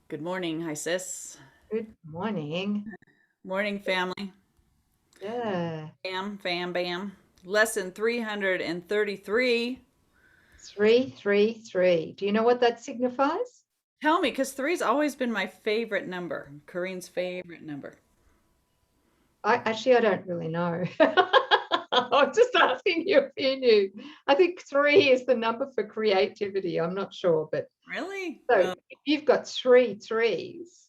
Good morning. Hi, sis. Good morning. Morning, family. Yeah. Bam, bam, bam. Lesson 333. 333. Do you know what that signifies? Tell me, because three's always been my favorite number. Coreen's favorite number. I don't really know. I'm just asking you if you knew. I think three is the number for creativity. I'm not sure, but Really? so if you've got three threes,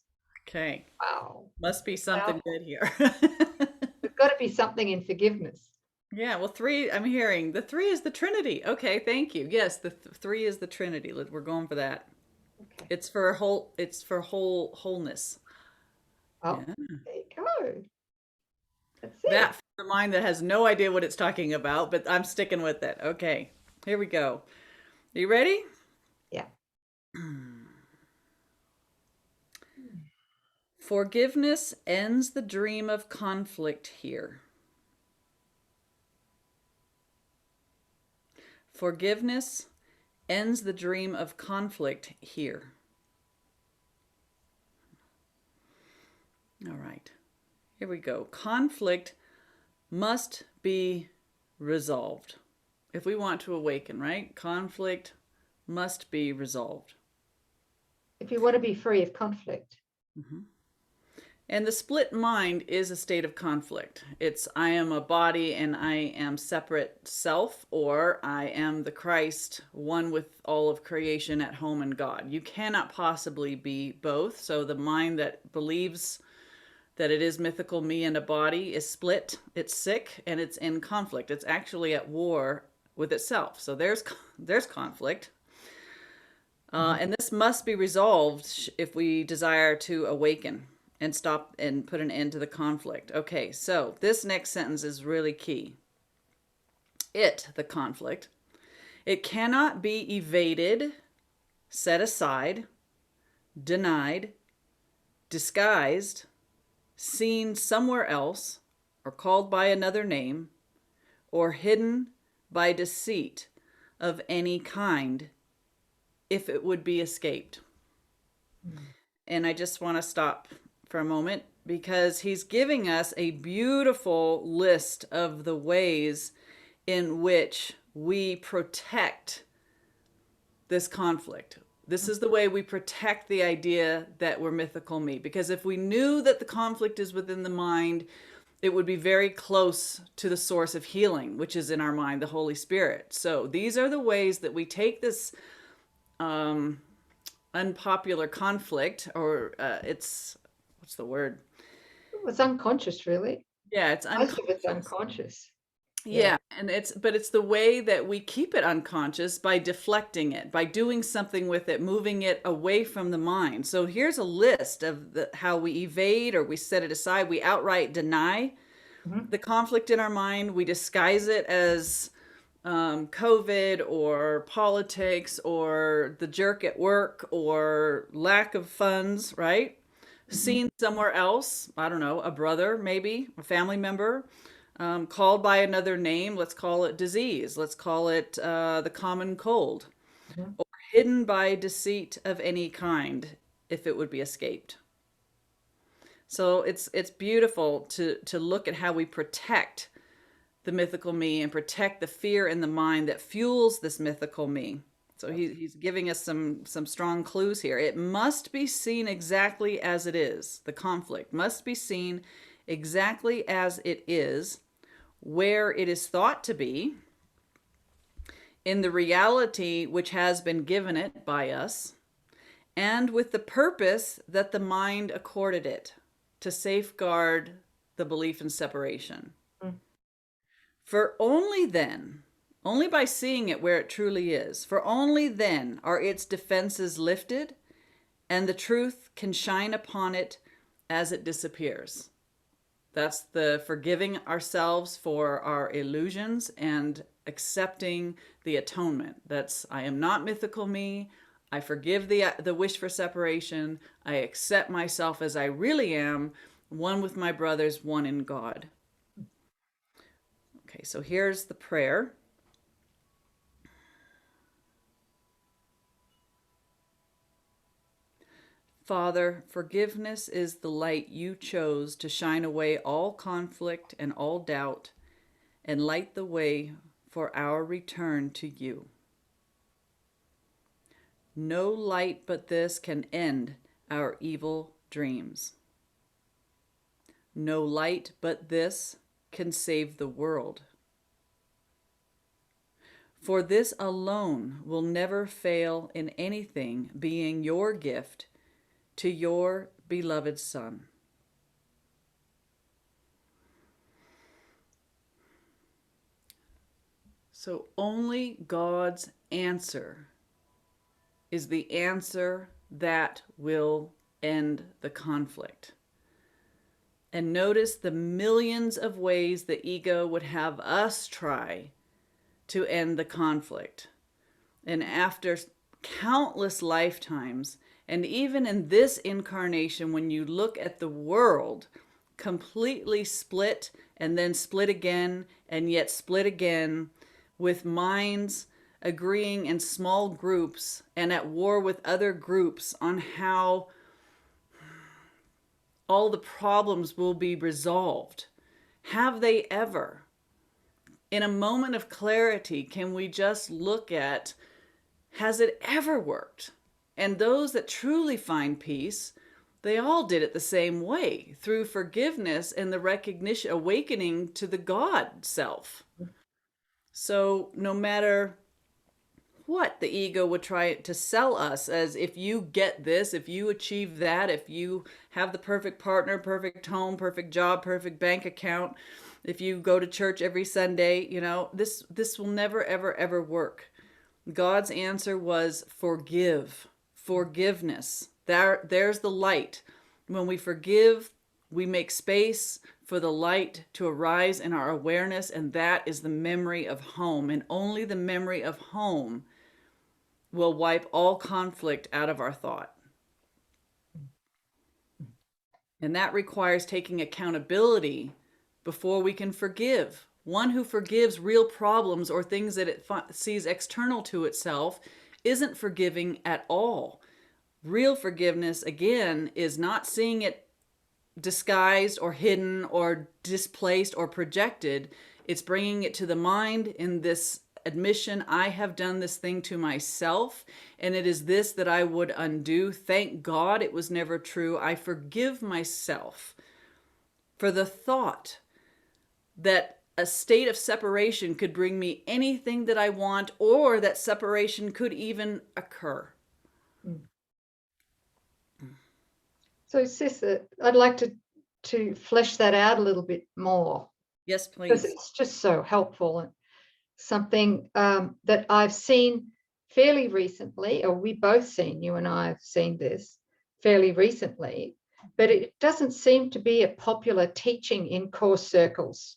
Okay. wow, Must be something powerful. good here. There's got to be something in forgiveness. Yeah, well, three, I'm hearing the three is the Trinity. Okay, thank you. Yes, the three is the Trinity. We're going for that. Okay. It's for wholeness. Oh, Yeah. there you go. That's That it. for the mind that has no idea what it's talking about, but I'm sticking with it. Okay, here we go. Are you ready? Yeah. Forgiveness ends the dream of conflict here. Forgiveness ends the dream of conflict here. All right, here we go. Conflict must be resolved. If we want to awaken, right? Conflict must be resolved. If you want to be free of conflict. Mhm. And the split mind is a state of conflict. It's I am a body and I am separate self, or I am the Christ, one with all of creation at home in God. You cannot possibly be both. So the mind that believes that it is mythical me and a body is split, it's sick, and it's in conflict. It's actually at war with itself. So there's conflict. Mhm. And this must be resolved if we desire to awaken and stop and put an end to the conflict. Okay, so this next sentence is really key. The conflict, it cannot be evaded, set aside, denied, disguised, seen somewhere else, or called by another name, or hidden by deceit of any kind if it would be escaped. Mm. And I just want to stop for a moment because he's giving us a beautiful list of the ways in which we protect this conflict. This is the way we protect the idea that we're mythical me. Because if we knew that the conflict is within the mind, it would be very close to the source of healing, which is in our mind, the Holy Spirit. So these are the ways that we take this um, unpopular conflict, or it's what's the word? It was unconscious, really. Yeah, it's Most of it's unconscious. unconscious. Yeah. Yeah, and it's the way that we keep it unconscious by deflecting it, by doing something with it, moving it away from the mind. So here's a list of how we evade or we set it aside. We outright deny Mhm. the conflict in our mind. We disguise it as COVID or politics or the jerk at work or lack of funds, right? Mhm. Seen somewhere else, I don't know, a brother, maybe, a family member, called by another name. Let's call it disease. Let's call it the common cold, Mhm. or hidden by deceit of any kind if it would be escaped. So it's beautiful to look at how we protect the mythical me and protect the fear in the mind that fuels this mythical me. So he's giving us some strong clues here. It must be seen exactly as it is. The conflict must be seen exactly as it is, where it is thought to be, in the reality which has been given it by us, and with the purpose that the mind accorded it to safeguard the belief in separation. Mm. For only then, only by seeing it where it truly is, for only then are its defenses lifted and the truth can shine upon it as it disappears. That's the forgiving ourselves for our illusions and accepting the atonement. That's I am not mythical me. I forgive the wish for separation. I accept myself as I really am, one with my brothers, one in God. Okay, so here's the prayer. Father, forgiveness is the light you chose to shine away all conflict and all doubt and light the way for our return to you. No light but this can end our evil dreams. No light but this can save the world. For this alone will never fail in anything being your gift to your beloved Son. So only God's answer is the answer that will end the conflict. And notice the millions of ways the ego would have us try to end the conflict. And after countless lifetimes, and even in this incarnation, when you look at the world completely split and then split again and yet split again, with minds agreeing in small groups and at war with other groups on how all the problems will be resolved. Have they ever? In a moment of clarity, can we just look at, has it ever worked? And those that truly find peace, they all did it the same way, through forgiveness and the recognition, awakening to the God self. So no matter what the ego would try to sell us as, if you get this, if you achieve that, if you have the perfect partner, perfect home, perfect job, perfect bank account, if you go to church every Sunday, this will never, ever, ever work. God's answer was forgiveness. There's the light. When we forgive, we make space for the light to arise in our awareness, and that is the memory of home. And only the memory of home will wipe all conflict out of our thought. And that requires taking accountability before we can forgive. One who forgives real problems or things that it sees external to itself isn't forgiving at all. Real forgiveness, again, is not seeing it disguised or hidden or displaced or projected. It's bringing it to the mind in this admission, I have done this thing to myself, and it is this that I would undo. Thank God it was never true. I forgive myself for the thought that a state of separation could bring me anything that I want, or that separation could even occur. So, Sis, I'd like to flesh that out a little bit more. Yes, please. Because it's just so helpful, and something that I've seen fairly recently, or we both seen, you and I have seen this fairly recently, but it doesn't seem to be a popular teaching in course circles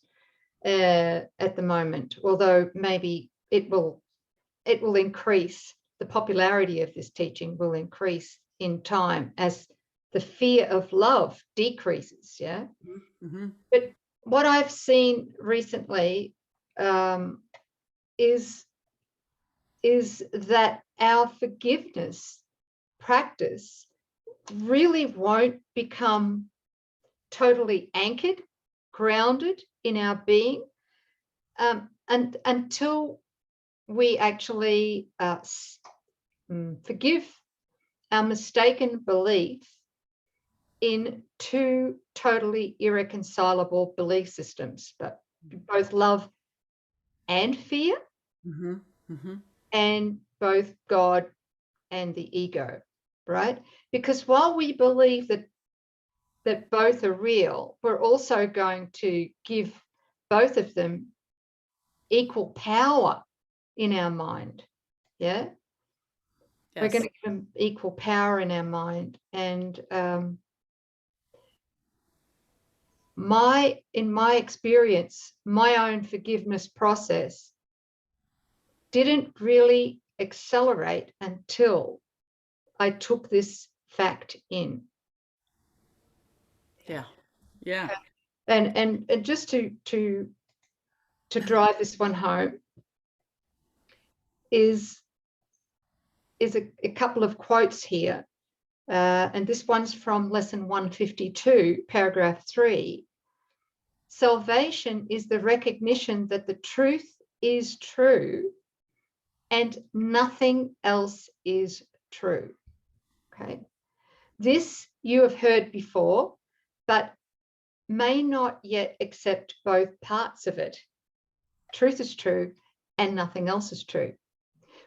at the moment, although maybe it will increase. The popularity of this teaching will increase in time as the fear of love decreases. Yeah. Mm-hmm. But what I've seen recently is that our forgiveness practice really won't become totally anchored, grounded in our being, and until we actually forgive our mistaken belief in two totally irreconcilable belief systems, but both love and fear, mm-hmm. Mm-hmm. and both God and the ego, right? Because while we believe that both are real, we're also going to give both of them equal power in our mind. Yeah. Yes. We're going to give them equal power in our mind. And in my experience, my own forgiveness process didn't really accelerate until I took this fact in. Yeah. Yeah. And just to drive this one home is a couple of quotes here and this one's from lesson 152, paragraph 3. Salvation is the recognition that the truth is true and nothing else is true. Okay. This you have heard before, but may not yet accept both parts of it. Truth is true and nothing else is true.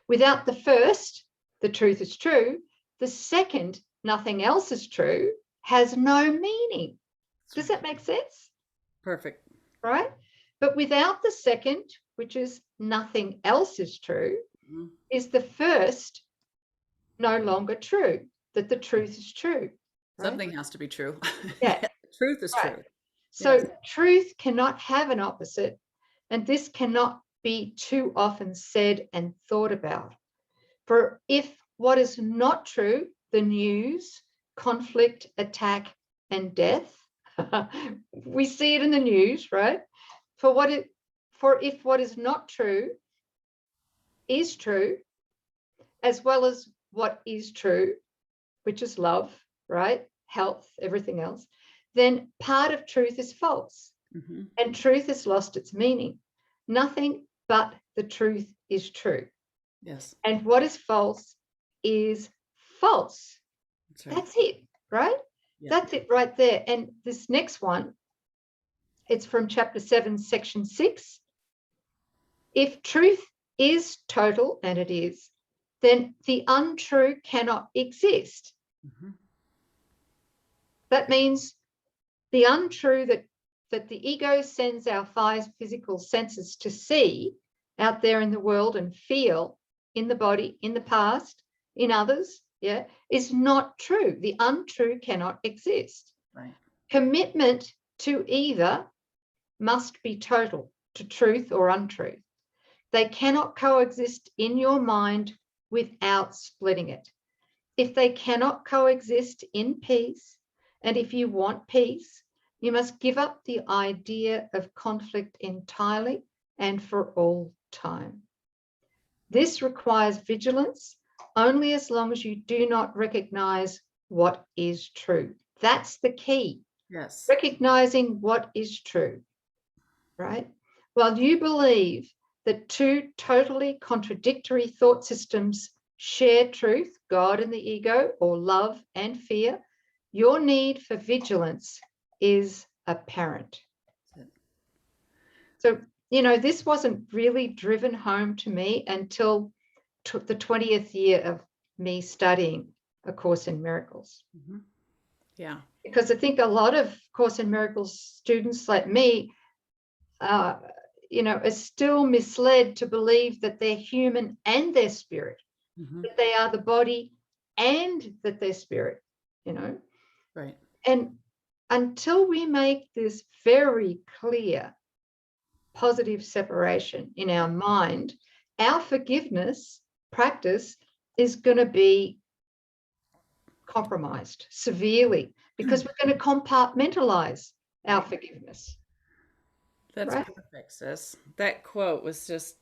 Without the first, the truth is true. The second, nothing else is true, has no meaning. Does that make sense? Perfect. Right? But without the second, which is nothing else is true, is the first no longer true, that the truth is true. Right? Something has to be true. Yeah. Truth is true. So Yes. truth cannot have an opposite, and this cannot be too often said and thought about. For if what is not true, the news, conflict, attack, and death, we see it in the news, right? For if what is not true is true, as well as what is true, which is love, right? Health, everything else, then part of truth is false. And truth has lost its meaning. Nothing but the truth is true. Yes. And what is false is false. That's right. That's it, right? Yeah. That's it right there. And this next one, it's from chapter 7, section 6. If truth is total, and it is, then the untrue cannot exist. That means the untrue that the ego sends our five physical senses to see out there in the world and feel in the body, in the past, in others, is not true. The untrue cannot exist. Right. Commitment to either must be total, to truth or untruth. They cannot coexist in your mind without splitting it. If they cannot coexist in peace, and if you want peace, you must give up the idea of conflict entirely and for all time. This requires vigilance only as long as you do not recognize what is true. That's the key. Yes. Recognizing what is true, right? While you believe that two totally contradictory thought systems share truth, God and the ego, or love and fear, your need for vigilance is apparent. So, this wasn't really driven home to me until the 20th year of me studying A Course in Miracles. Yeah. Because I think a lot of Course in Miracles students like me, are still misled to believe that they're human and they're spirit, that they are the body and that they're spirit, Right. And until we make this very clear, positive separation in our mind, our forgiveness practice is going to be compromised severely because we're going to compartmentalize our forgiveness. That's right? perfect, sis. That quote was just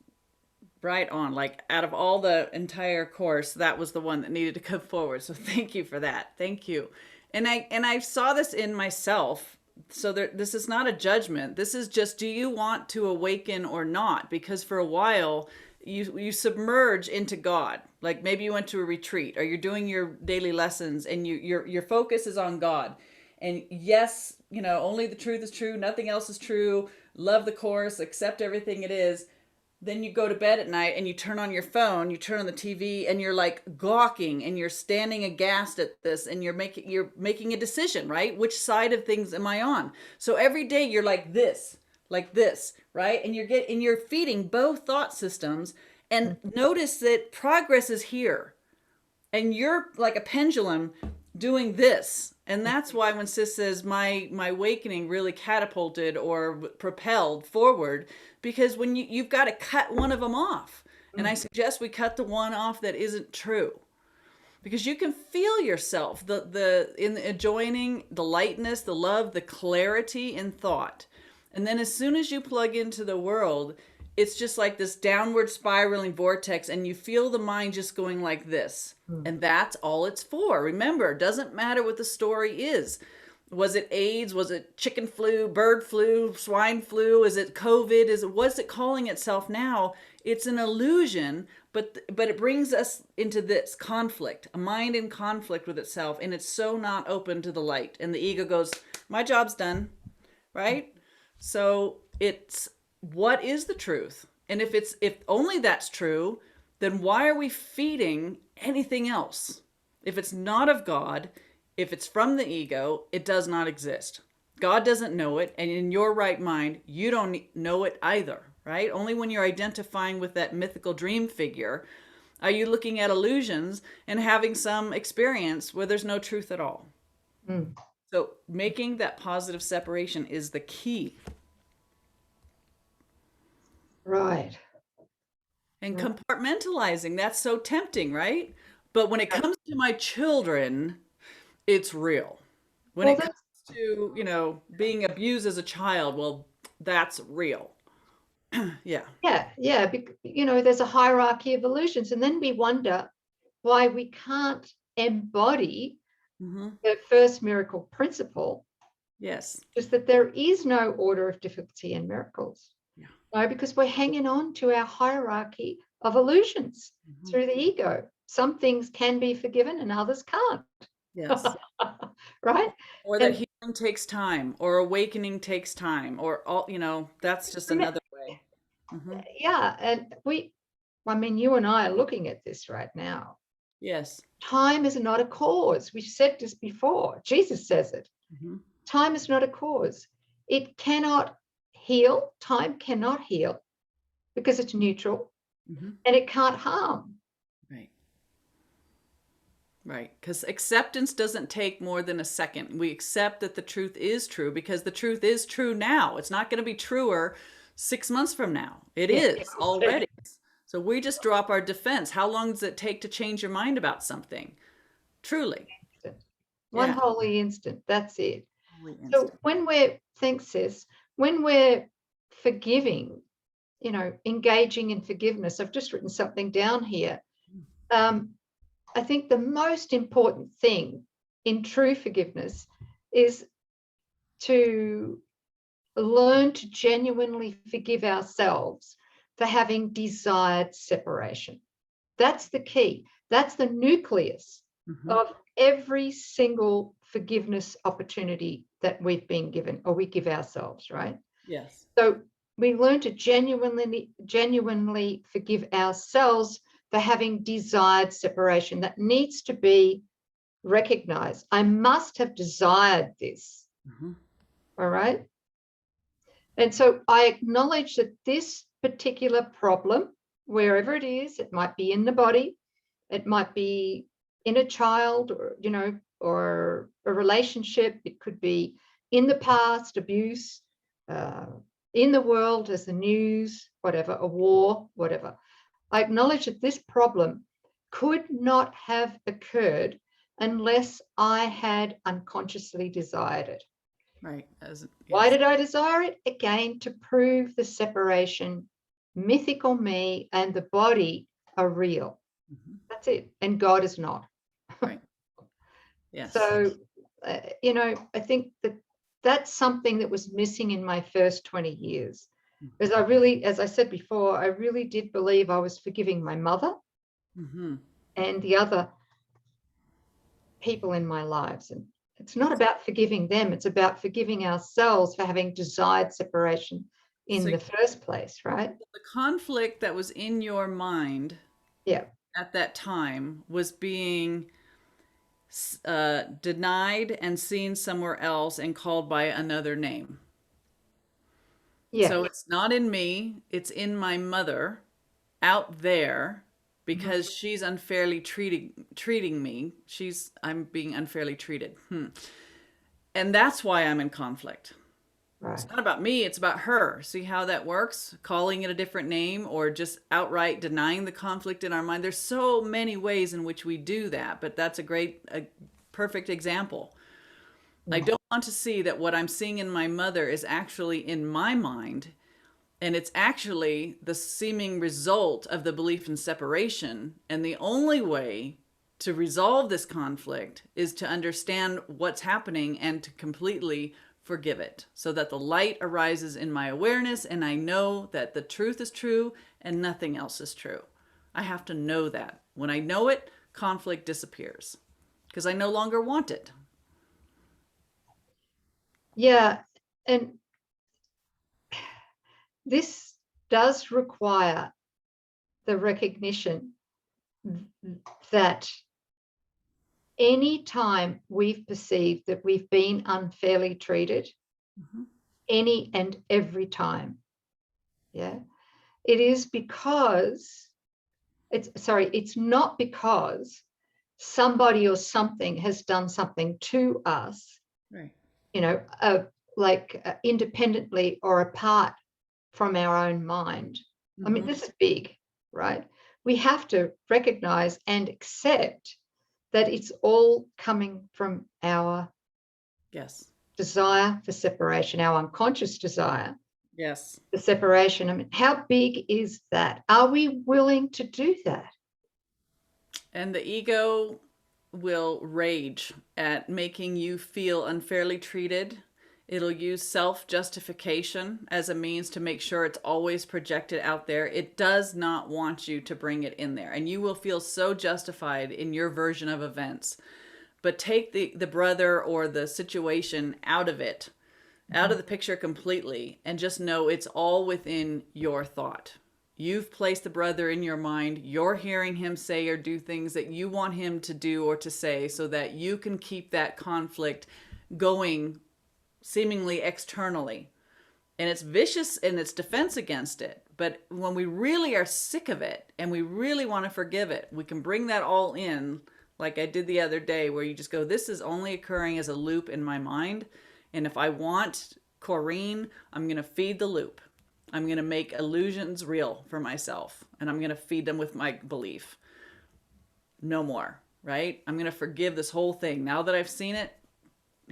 right on. Like, out of all the entire course, that was the one that needed to come forward. So thank you for that. Thank you. And I saw this in myself. So this is not a judgment. This is just, do you want to awaken or not? Because for a while you submerge into God. Like, maybe you went to a retreat or you're doing your daily lessons and your focus is on God. And yes, only the truth is true. Nothing else is true. Love the course, accept everything it is. Then you go to bed at night and you turn on your phone, you turn on the TV, and you're like gawking and you're standing aghast at this, and you're making a decision, right? Which side of things am I on? So every day you're like this, right? And you're feeding both thought systems. And notice that progress is here. And you're like a pendulum doing this. And that's why when Sis says my awakening really catapulted or propelled forward, because when you've got to cut one of them off. And I suggest we cut the one off that isn't true. Because you can feel yourself, in the adjoining, the lightness, the love, the clarity in thought. And then as soon as you plug into the world, it's just like this downward spiraling vortex, and you feel the mind just going like this. And that's all it's for. Remember, it doesn't matter what the story is. Was it AIDS? Was it chicken flu, bird flu, swine flu? Is it COVID? What's it calling itself now? It's an illusion, but it brings us into this conflict, a mind in conflict with itself, and it's so not open to the light. And the ego goes, my job's done, right? So it's, what is the truth? And if only that's true, then why are we feeding anything else? If it's not of God, if it's from the ego, it does not exist. God doesn't know it, and in your right mind, you don't know it either, right? Only when you're identifying with that mythical dream figure are you looking at illusions and having some experience where there's no truth at all. So making that positive separation is the key. Right. And compartmentalizing, that's so tempting, right? But when it comes to my children, it's real. When it comes to, being abused as a child, well, that's real. Yeah. Yeah. There's a hierarchy of illusions, and then we wonder why we can't embody the first miracle principle. Yes. Just that there is no order of difficulty in miracles. Yeah. No, because we're hanging on to our hierarchy of illusions through the ego. Some things can be forgiven and others can't. Yes. Right? Or that healing takes time, or awakening takes time, or all, that's just another way. Yeah. And you and I are looking at this right now. Yes. Time is not a cause. We've said this before. Jesus says it. Time is not a cause. It cannot heal. Time cannot heal because it's neutral, and it can't harm. Right. Because acceptance doesn't take more than a second. We accept that the truth is true because the truth is true now. It's not going to be truer 6 months from now. It is already. So we just drop our defense. How long does it take to change your mind about something? Truly. One holy instant. That's it. So when we're, thanks sis, when we're forgiving, engaging in forgiveness, I've just written something down here. I think the most important thing in true forgiveness is to learn to genuinely forgive ourselves for having desired separation. That's the key. That's the nucleus of every single forgiveness opportunity that we've been given, or we give ourselves, right? Yes. So we learn to genuinely forgive ourselves for having desired separation. That needs to be recognized. I must have desired this. All right. And so I acknowledge that this particular problem, wherever it is, it might be in the body, it might be in a child, or a relationship, it could be in the past, abuse, in the world as the news, whatever, a war, whatever. I acknowledge that this problem could not have occurred unless I had unconsciously desired it. Right. Why did I desire it? Again, to prove the separation. Mythical me and the body are real. That's it. And God is not. Right. Yes. So, I think that's something that was missing in my first 20 years. Because as I said before, I really did believe I was forgiving my mother and the other people in my lives. And it's not about forgiving them. It's about forgiving ourselves for having desired separation in the first place, right? The conflict that was in your mind at that time was being denied and seen somewhere else and called by another name. So it's not in me, it's in my mother out there because she's unfairly treating me. I'm being unfairly treated. And that's why I'm in conflict. Right. It's not about me, it's about her. See how that works? Calling it a different name or just outright denying the conflict in our mind. There's so many ways in which we do that, but that's a perfect example. I don't want to see that what I'm seeing in my mother is actually in my mind, And it's actually the seeming result of the belief in separation. And the only way to resolve this conflict is to understand what's happening and to completely forgive it, so that the light arises in my awareness and I know that the truth is true and nothing else is true. I have to know that. When I know it, conflict disappears because I no longer want it. Yeah. And this does require the recognition that any time we've perceived that we've been unfairly treated, any and every time, yeah, it is because it's not because somebody or something has done something to us, Right. Independently or apart from our own mind. I mean, this is big, right? We have to recognize and accept that it's all coming from our desire for separation, our unconscious desire. Yes. The separation. I mean, how big is that? Are we willing to do that? And the ego will rage at making you feel unfairly treated. It'll use self-justification as a means to make sure it's always projected out there. It does not want you to bring it in there. And you will feel so justified in your version of events. But take the brother or the situation out of it, out of the picture completely, and just know it's all within your thought. You've placed the brother in your mind. You're hearing him say or do things that you want him to do or to say so that you can keep that conflict going seemingly externally. And it's vicious in its defense against it. But when we really are sick of it and we really want to forgive it, we can bring that all in, like I did the other day, where you just go, this is only occurring as a loop in my mind. And if I want Coreen, I'm going to feed the loop. I'm going to make illusions real for myself. And I'm going to feed them with my belief. No more, right? I'm going to forgive this whole thing. Now that I've seen it,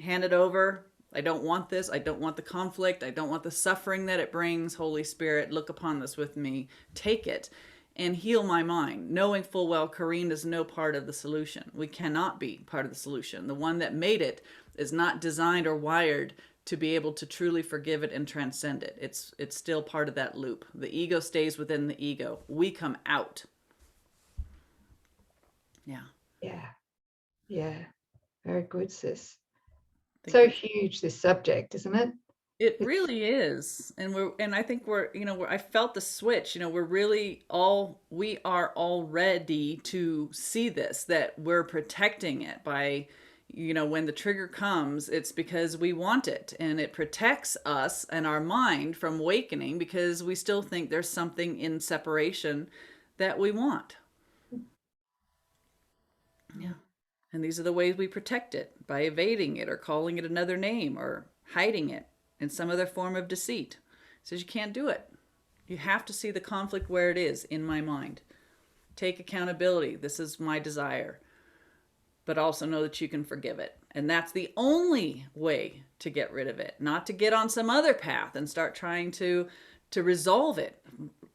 hand it over. I don't want this. I don't want the conflict. I don't want the suffering that it brings. Holy Spirit, look upon this with me. Take it and heal my mind, knowing full well Coreen is no part of the solution. We cannot be part of the solution. The one that made it is not designed or wired to be able to truly forgive it and transcend it. It's still part of that loop. The ego stays within the ego. We come out. Yeah. Yeah. Yeah. Very good, sis. So huge, this subject, isn't it? It really is. And I think I felt the switch, we are all ready to see this, that we're protecting it by, when the trigger comes, it's because we want it, and it protects us and our mind from awakening because we still think there's something in separation that we want. Yeah. And these are the ways we protect it, by evading it or calling it another name or hiding it in some other form of deceit. It says you can't do it. You have to see the conflict where it is in my mind. Take accountability. This is my desire. But also know that you can forgive it. And that's the only way to get rid of it, not to get on some other path and start trying to resolve it.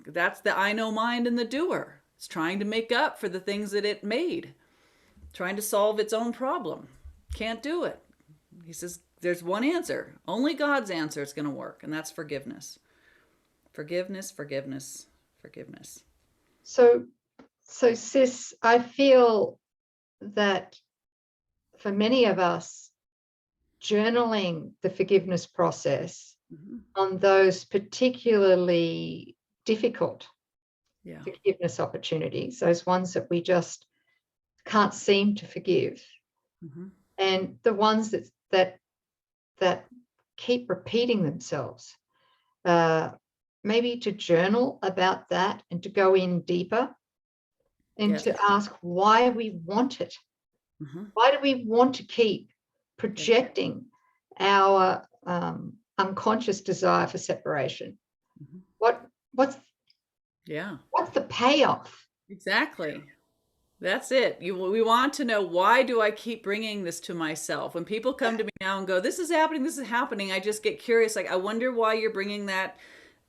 That's the I know mind and the doer. It's trying to make up for the things that it made, trying to solve its own problem. Can't do it. He says there's one answer. Only God's answer is going to work, and that's forgiveness. Forgiveness, forgiveness, forgiveness. So sis, I feel that for many of us, journaling the forgiveness process on those particularly difficult forgiveness opportunities, those ones that we just can't seem to forgive, and the ones that keep repeating themselves, maybe to journal about that and to go in deeper and to ask why we want it. Why do we want to keep projecting our unconscious desire for separation? What's the payoff? Exactly. That's it. We want to know, why do I keep bringing this to myself? When people come to me now and go, this is happening, I just get curious. Like, I wonder why you're bringing that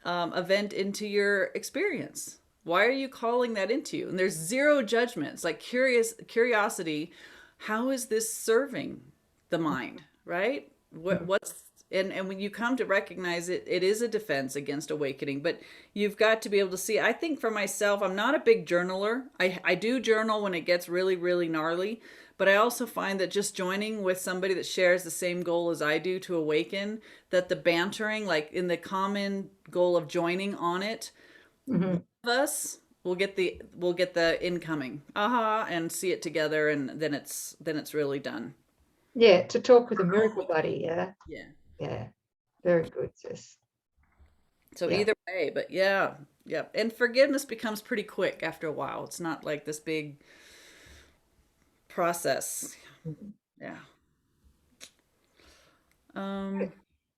event into your experience? Why are you calling that into you? And there's zero judgment. It's like curiosity. How is this serving the mind, right? What's and when you come to recognize it, it is a defense against awakening, but you've got to be able to see. I think for myself, I'm not a big journaler. I do journal when it gets really, really gnarly, but I also find that just joining with somebody that shares the same goal as I do to awaken, that the bantering, like in the common goal of joining on it, Mhm. of us will get the incoming aha and see it together, and then it's really done. Yeah, to talk with a miracle buddy. Yeah, Yeah. yeah, very good, sis. So Yeah. either way, but yeah, yeah. And forgiveness becomes pretty quick after a while. It's not like this big process. Mhm. Yeah. Good. Um,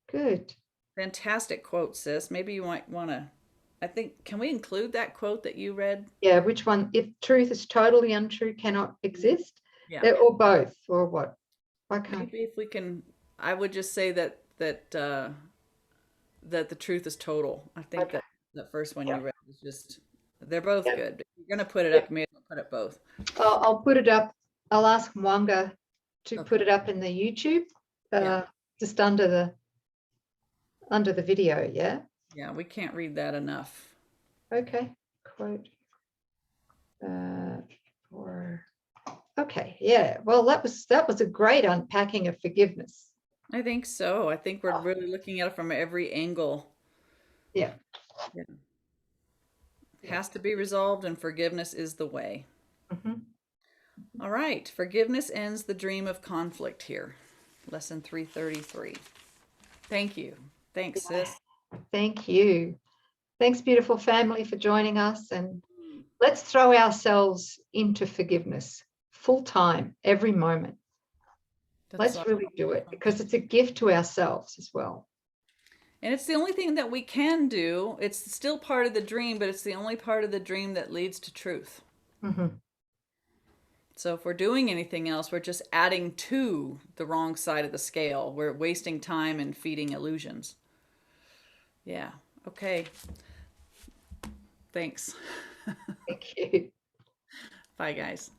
Good. fantastic quote, sis. Maybe you might want to, I think, can we include that quote that you read? Yeah, which one? If truth is totally untrue, cannot exist, Yeah. or both, or what? I can't. Maybe if we can, I would just say that the truth is total. I think Okay. that the first one you Yeah. read was just, they're both Yeah. good. If you're gonna put it Yeah. up, you may as well put it both. I'll put it up. I'll ask Mwanga to Okay. put it up in the YouTube, Yeah. just under the video. Yeah. Yeah, we can't read that enough. Okay. Quote. Uh, or okay. Yeah. Well, that was a great unpacking of forgiveness. I think so. I think we're really looking at it from every angle. Yeah. Yeah. Yeah. Has to be resolved, and forgiveness is the way. Mhm. All right. Forgiveness ends the dream of conflict here. Lesson 333. Thank you. Thanks, Yeah. sis. Thank you. Thanks, beautiful family, for joining us. And let's throw ourselves into forgiveness full time, every moment. That's Let's so really do it beautiful. because it's a gift to ourselves as well. And it's the only thing that we can do. It's still part of the dream, but it's the only part of the dream that leads to truth. Mhm. So if we're doing anything else, we're just adding to the wrong side of the scale. We're wasting time and feeding illusions. Yeah. Okay. Thanks. Thank you. Bye, guys.